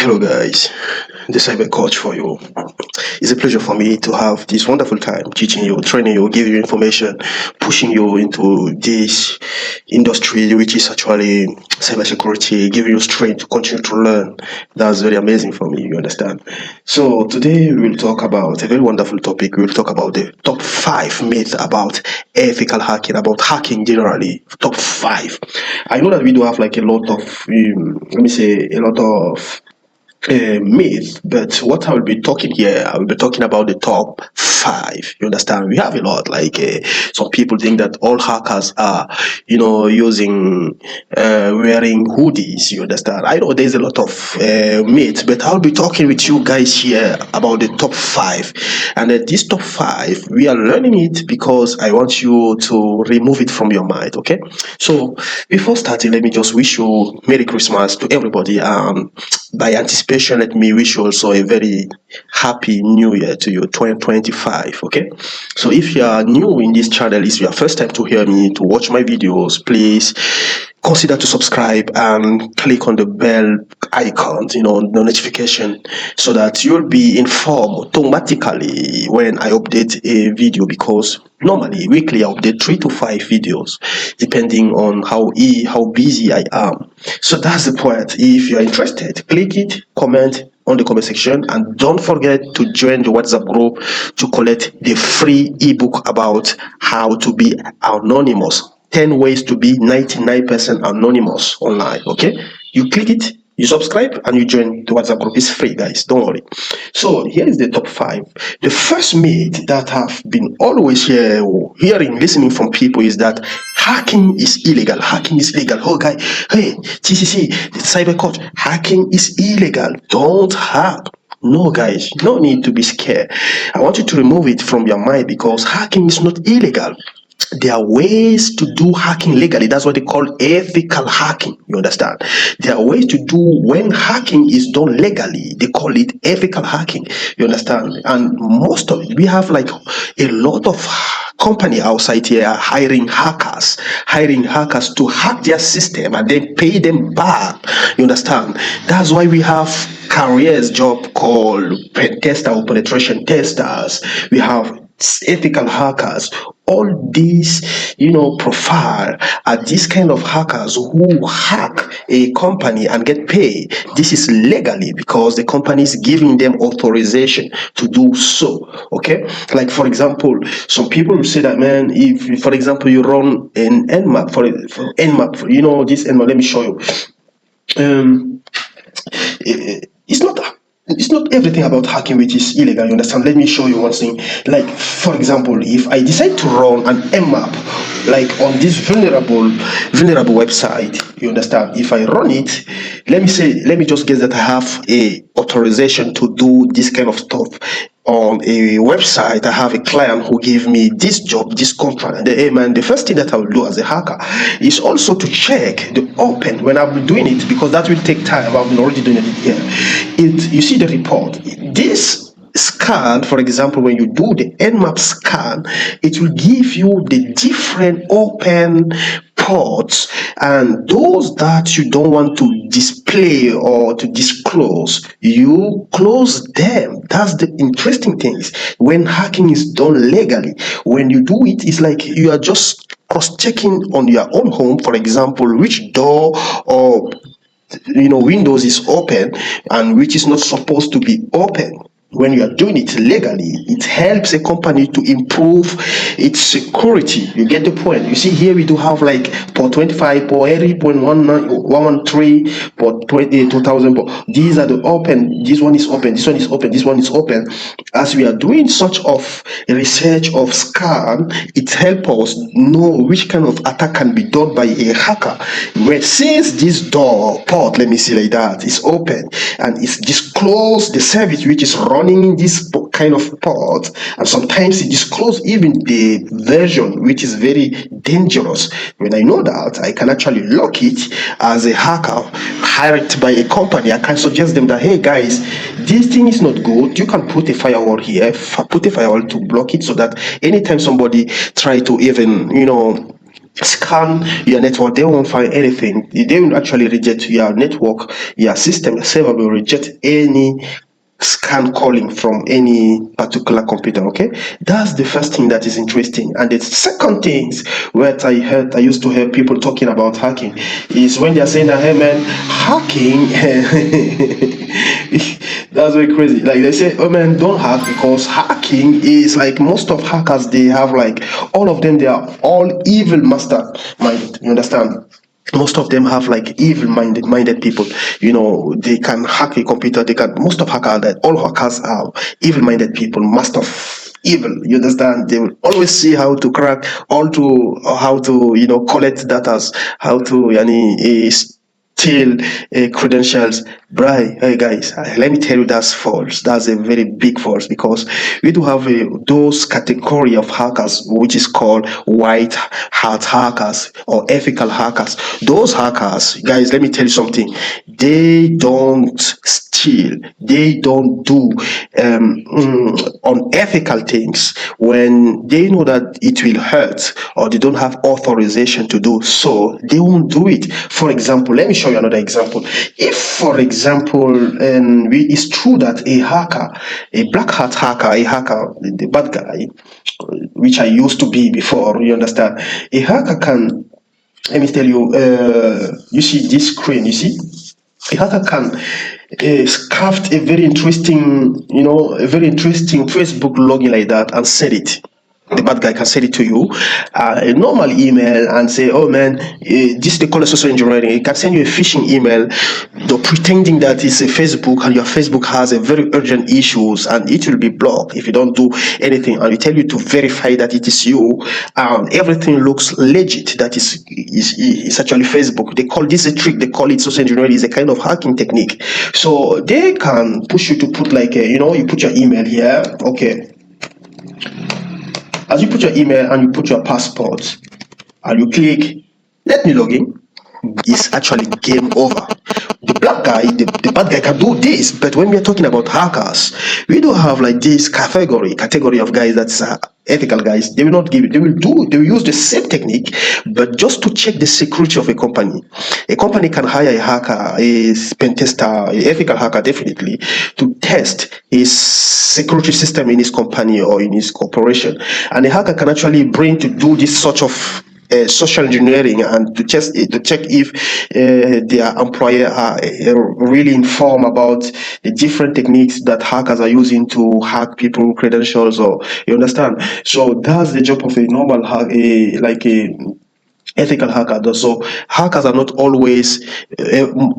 Hello guys, the cyber coach for you. It's a pleasure for me to have this wonderful time teaching you, training you, giving you information, pushing you into this industry which is actually cybersecurity, giving you strength to continue to learn. That's very amazing for me, you understand? So today we will talk about a very wonderful topic. We will talk about the top 5 myths about ethical hacking, about hacking generally. Top 5. I know that we do have like a lot of, let me say, a lot of myth, but what I will be talking here, I will be talking about the top 5. You understand? We have a lot. Like some people think that all hackers are, using wearing hoodies. You understand? I know there's a lot of myths, but I'll be talking with you guys here about the top 5. And this top 5, we are learning it because I want you to remove it from your mind. Okay? So before starting, let me just wish you Merry Christmas to everybody. By anticipation, let me wish you also a very happy new year to you, 2025. Okay, so if you are new in this channel, it's your first time to hear me, to watch my videos, please consider to subscribe and click on the bell icon, the notification, so that you'll be informed automatically when I update a video, because normally weekly I update 3 to 5 videos depending on how busy I am. So that's the point. If you're interested, click it, comment on the comment section, and don't forget to join the WhatsApp group to collect the free ebook about how to be anonymous. 10 ways to be 99% anonymous online. Okay, you click it, you subscribe, and you join the WhatsApp group. It's free, guys, don't worry. So here is the top 5. The first myth that I've been always hearing, listening from people is that hacking is illegal. Hacking is illegal. Oh guy, hey, TCC, the cyber coach, hacking is illegal. Don't hack. No, guys, no need to be scared. I want you to remove it from your mind, because hacking is not illegal. There are ways to do hacking legally. That's what they call ethical hacking. You understand? There are ways to do when hacking is done legally. They call it ethical hacking. You understand? And most of it, we have like a lot of company outside here are hiring hackers to hack their system and then pay them back. You understand? That's why we have careers job called pen tester or penetration testers. We have ethical hackers. All these profile are these kind of hackers who hack a company and get paid. This is legally because the company is giving them authorization to do so. Okay, like for example, some people will say that, man, if for example you run an nmap for nmap, this nmap, let me show you. It's not everything about hacking which is illegal. You understand? Let me show you one thing. Like for example, if I decide to run an nmap like on this vulnerable website, you understand, if I run it, let me just guess that I have a authorization to do this kind of stuff on a website. I have a client who gave me this job, this contract, and the first thing that I will do as a hacker is also to check the open when I'm doing it, because that will take time. I've been already doing it here. You see the report. This scan, for example, when you do the nmap scan, it will give you the different open ports, and those that you don't want to display or to disclose, you close them. That's the interesting things when hacking is done legally. When you do it, it's like you are just cross-checking on your own home, for example, which door or windows is open and which is not supposed to be open. When you are doing it legally, it helps a company to improve its security. You get the point. You see here we do have like port 25, port 80.113, port 2000. These are the open. This one is open. This one is open. This one is open. As we are doing such of research of scan, it helps us know which kind of attack can be done by a hacker. Where since this door port, let me see like that, is open and it's disclosed the service which is running in this kind of port, and sometimes it discloses even the version which is very dangerous. When I know that, I can actually lock it as a hacker hired by a company. I can suggest them that, hey guys, this thing is not good. You can put a firewall here, put a firewall to block it, so that anytime somebody try to even scan your network, they won't find anything. They will actually reject your network, your system, your server will reject any scan calling from any particular computer. Okay, that's the first thing that is interesting. And the second things what I used to hear people talking about hacking is when they're saying that, hey man, hacking that's very crazy. Like they say, oh man, don't hack, because hacking is like most of hackers, they have like all of them, they are all evil mastermind. You understand? Most of them have like evil minded people. They can hack a computer. They can most of hackers that all hackers are evil minded people, master of evil. You understand? They will always see how to crack, all to how to collect data, how to steal credentials. Right, hey guys, let me tell you that's false. That's a very big false, because we do have those category of hackers which is called white hat hackers or ethical hackers. Those hackers, guys, let me tell you something. They don't steal. They don't do unethical things when they know that it will hurt, or they don't have authorization to do so. They won't do it. For example, let me show you another example. If, for example, it's true that a hacker, a black hat hacker, a hacker, the bad guy, which I used to be before, you understand? A hacker can, let me tell you, you see this screen, you see? A hacker can craft a very interesting, a very interesting Facebook login like that and send it. The bad guy can send it to you, a normal email, and say, "Oh man, this they call it social engineering." He can send you a phishing email, pretending that it's a Facebook, and your Facebook has a very urgent issues, and it will be blocked if you don't do anything. And we tell you to verify that it is you, and everything looks legit. That is actually Facebook. They call this a trick. They call it social engineering. It's a kind of hacking technique. So they can push you to put like you put your email here. Okay, as you put your email and you put your passport and you click let me log in, it's actually game over. The black guy, the bad guy can do this, but when we are talking about hackers, we do have like this category of guys that's ethical guys. They will not give it. They will use the same technique, but just to check the security of a company. A company can hire a hacker, a pen tester, a ethical hacker, definitely, to test his security system in his company or in his corporation. And a hacker can actually bring to do this sort of social engineering, and to check if their employer are really informed about the different techniques that hackers are using to hack people credentials, or you understand. So that's the job of a normal hack, like a ethical hacker does. So hackers are not always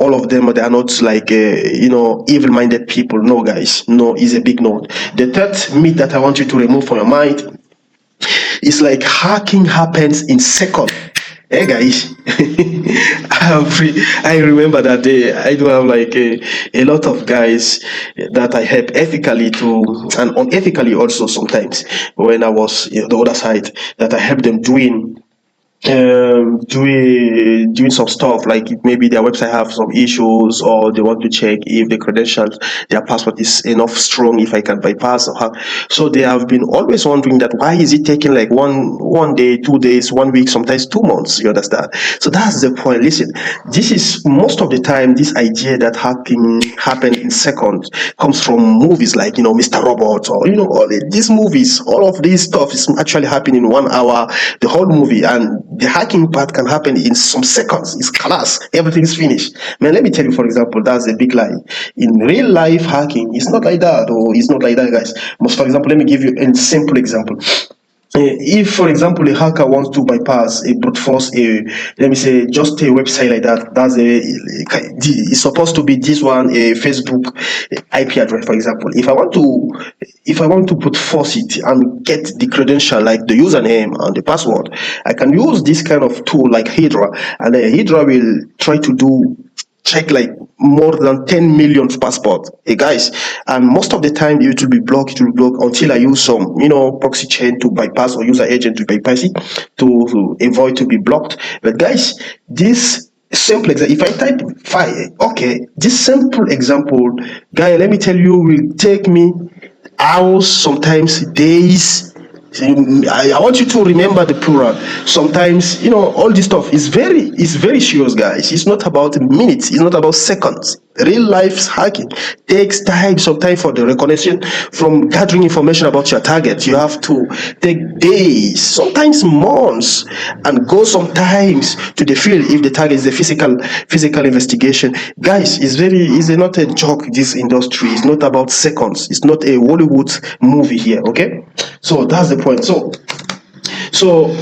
all of them, they are not like evil-minded people. No guys, no is a big no. The third myth that I want you to remove from your mind, it's like hacking happens in seconds. Hey guys, I remember that day. I do have like a lot of guys that I help ethically to, and unethically also sometimes, when I was the other side, that I help them doing some stuff, like maybe their website have some issues, or they want to check if the credentials, their password is enough strong, if I can bypass or hack. So they have been always wondering that why is it taking like one day, 2 days, 1 week, sometimes 2 months. You understand? So that's the point. Listen, this is most of the time this idea that hacking happen in seconds comes from movies like Mr. Robot, or all these movies. All of this stuff is actually happening in 1 hour, the whole movie, and the hacking part can happen in some seconds. It's class. Everything's finished. Man, let me tell you, for example, that's a big lie. In real life hacking, it's not like that, or it's not like that, guys. Most, for example, let me give you a simple example. If, for example, a hacker wants to bypass a brute force, let me say, just a website like that, it's supposed to be this one, a Facebook IP address, for example. If I want to brute force it and get the credential, like the username and the password, I can use this kind of tool like Hydra, and Hydra will try to do check like more than 10 million passport, hey guys, and most of the time it will block until I use some proxy chain to bypass, or user agent to bypass it, to avoid to be blocked. But guys, this simple example, if I type file, okay, this simple example, guy, let me tell you, will take me hours, sometimes days, I want you to remember the plural. Sometimes, all this stuff is very serious, guys. It's not about minutes, it's not about seconds. Real life hacking takes time, sometimes for the recognition, from gathering information about your target. You have to take days, sometimes months, and go sometimes to the field if the target is the physical investigation. Guys, it's not a joke. This industry is not about seconds. It's not a Hollywood movie here. Okay, so that's the point. So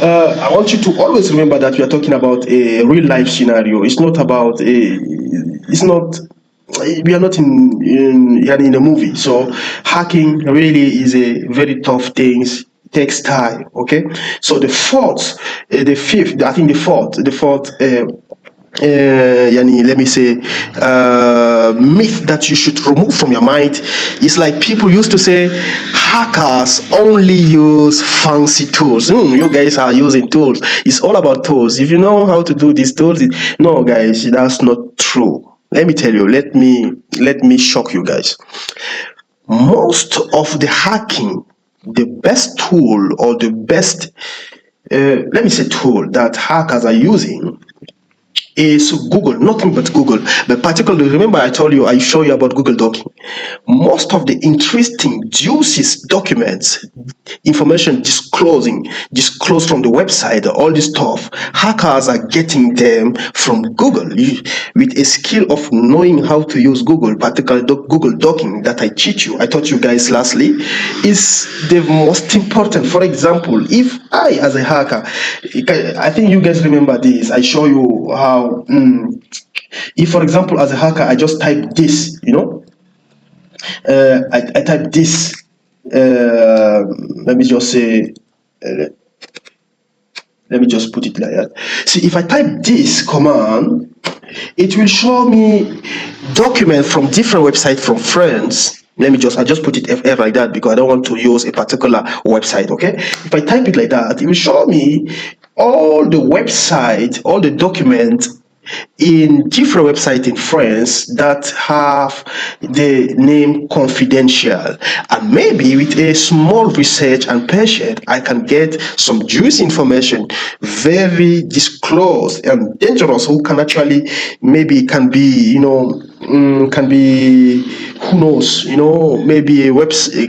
I want you to always remember that we are talking about a real life scenario. It's not about a. It's not. We are not in a movie. So hacking really is a very tough thing. Takes time. Okay. So the fifth. I think the fourth. Yani, let me say, myth that you should remove from your mind is like people used to say hackers only use fancy tools. You guys are using tools. It's all about tools. If you know how to do these tools, no, guys, that's not true. Let me tell you. Let me shock you guys. Most of the hacking, the best tool or the best, let me say, tool that hackers are using is Google, nothing but Google. But particularly, remember I told you, I show you about Google Docking. Most of the interesting, juicy documents, information disclosed from the website, all this stuff, hackers are getting them from Google. With a skill of knowing how to use Google, particularly Google Docking that I teach you, I taught you guys lastly, is the most important. For example, if I, as a hacker, I think you guys remember this. I show you how, if, for example, as a hacker, I just type this, I type this. Let me just say, let me just put it like that. See, if I type this command, it will show me document from different websites from friends. I just put it FF like that because I don't want to use a particular website. Okay, if I type it like that, it will show me all the website, all the documents in different websites in France that have the name confidential, and maybe with a small research and patience I can get some juicy information, very disclosed and dangerous, who can actually, maybe can be, can be, who knows, maybe a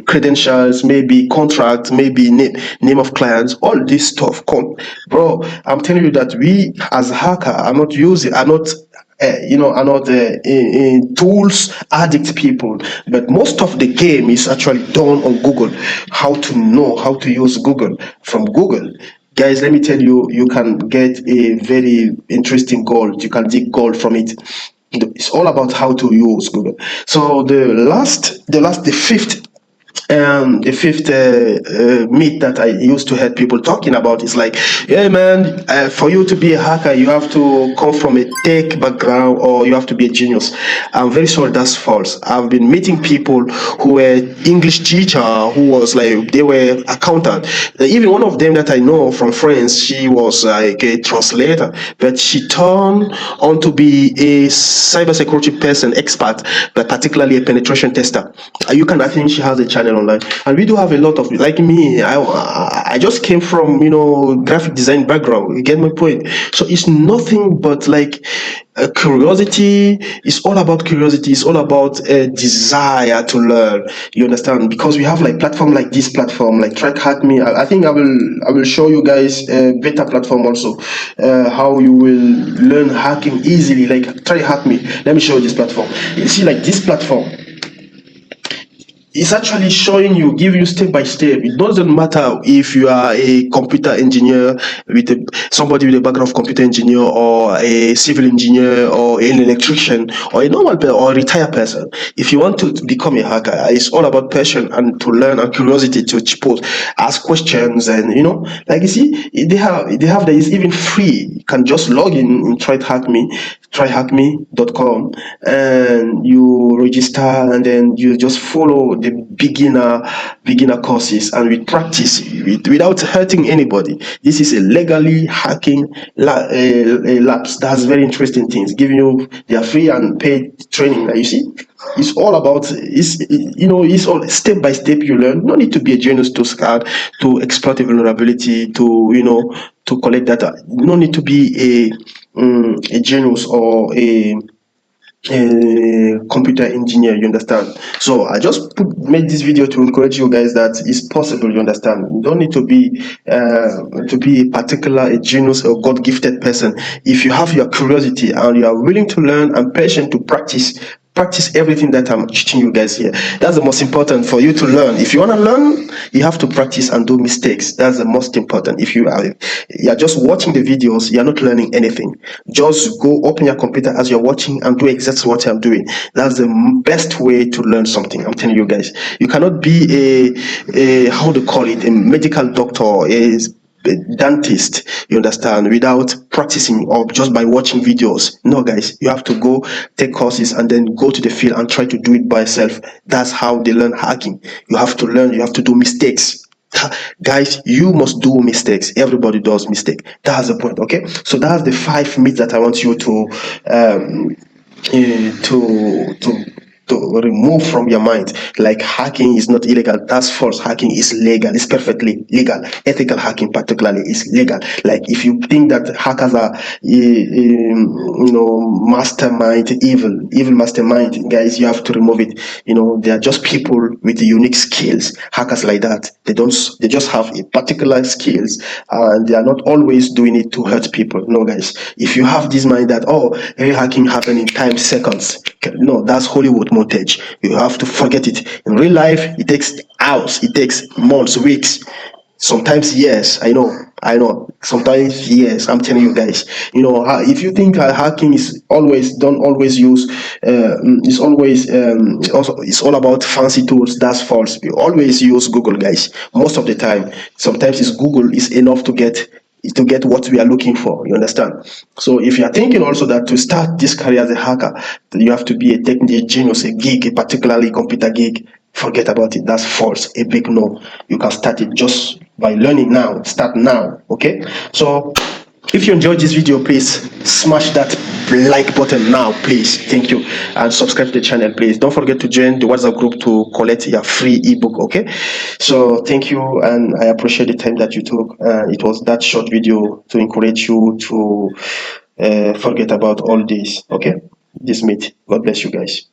credentials, maybe contract, maybe name of clients, all this stuff. Bro, I'm telling you that we as hacker are not are not in tools addict people, but most of the game is actually done on Google. How to know how to use Google from Google. Guys, let me tell you, you can get a very interesting gold. You can dig gold from it. It's all about how to use Google. So the fifth myth that I used to hear people talking about is like, yeah, man, for you to be a hacker, you have to come from a tech background or you have to be a genius. I'm very sorry, that's false. I've been meeting people who were English teacher, who was like, they were accountant. Even one of them that I know from France, she was like a translator, but she turned on to be a cybersecurity person, expert, but particularly a penetration tester. I think she has a channel online, and we do have a lot of, like me. I just came from graphic design background. You get my point. So it's nothing but like curiosity. It's all about curiosity. It's all about a desire to learn. You understand? Because we have like platform like this platform, like Track Hack Me. I think I will show you guys a beta platform also, how you will learn hacking easily. Like Try Hack Me. Let me show you this platform. You see, like this platform, it's actually showing you, giving you step by step. It doesn't matter if you are a computer engineer, somebody with a background of computer engineer, or a civil engineer, or an electrician, or a normal or a retired person. If you want to become a hacker, it's all about passion and to learn and curiosity to pose, ask questions, and like you see, they have that is even free. You can just log in and try to hack me. tryhackme.com, and you register, and then you just follow the beginner courses, and we practice without hurting anybody. This is a legally hacking labs. That's very interesting things, giving you their free and paid training. Like you see, it's all about, it's all step by step. You learn. No need to be a genius to scan, to exploit a vulnerability, to to collect data. No need to be a genius or a computer engineer, you understand. So I just made this video to encourage you guys that it's possible, you understand. You don't need to be a particular a genius or god gifted person. If you have your curiosity and you are willing to learn and patient to practice everything that I'm teaching you guys here. That's the most important for you to learn. If you want to learn, you have to practice and do mistakes. That's the most important. If you're just watching the videos, you're not learning anything. Just go open your computer as you're watching and do exactly what I'm doing. That's the best way to learn something. I'm telling you guys. You cannot be a how to call it, a medical doctor, a dentist, you understand, without practicing or just by watching videos. No, guys, you have to go take courses and then go to the field and try to do it by yourself. That's how they learn hacking. You have to learn, you have to do mistakes. Guys, you must do mistakes. Everybody does mistake. That's the point. Okay, so that's the 5 myths that I want you to to remove from your mind. Like, hacking is not illegal. That's false. Hacking is legal. It's perfectly legal. Ethical hacking particularly is legal. Like, if you think that hackers are mastermind, evil mastermind, guys, you have to remove it. They are just people with unique skills. Hackers like that, they just have a particular skills, and they are not always doing it to hurt people. No, guys, if you have this mind that, oh, real hacking happen in time, seconds, no, that's Hollywood montage. You have to forget it. In real life, it takes hours, it takes months, weeks, sometimes years. I know, sometimes years. I'm telling you guys. If you think hacking is always, don't always use, it's always, also it's all about fancy tools. That's false. We always use Google, guys, most of the time. Sometimes it's Google is enough to get what we are looking for. You understand? So if you are thinking also that to start this career as a hacker, you have to be a technical genius, a geek, a particularly computer geek, forget about it. That's false. A big no. You can start it just by learning now. Start now. Okay? So if you enjoyed this video, please smash that like button now, please. Thank you. And subscribe to the channel, please. Don't forget to join the WhatsApp group to collect your free ebook. Okay? So thank you, and I appreciate the time that you took. It was that short video to encourage you to forget about all this. Okay? This meet. God bless you guys.